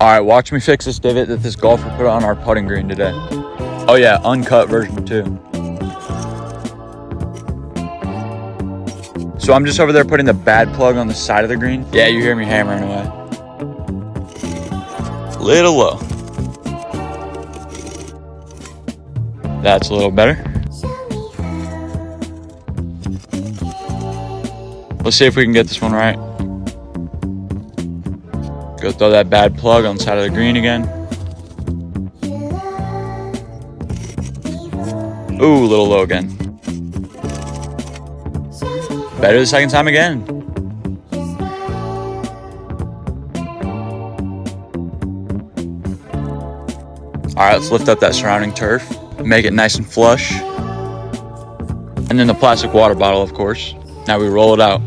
All right, watch me fix this divot that this golfer put on our putting green today. Oh yeah, uncut version too. So I'm just over there putting the bad plug on the side of the green. Yeah, you hear me hammering away. Little low. That's a little better. Let's see if we can get this one right. Go throw that bad plug on the side of the green again. Ooh, a little low again. Better the second time again. All right, let's lift up that surrounding turf. Make it nice and flush. And then the plastic water bottle, of course. Now we roll it out.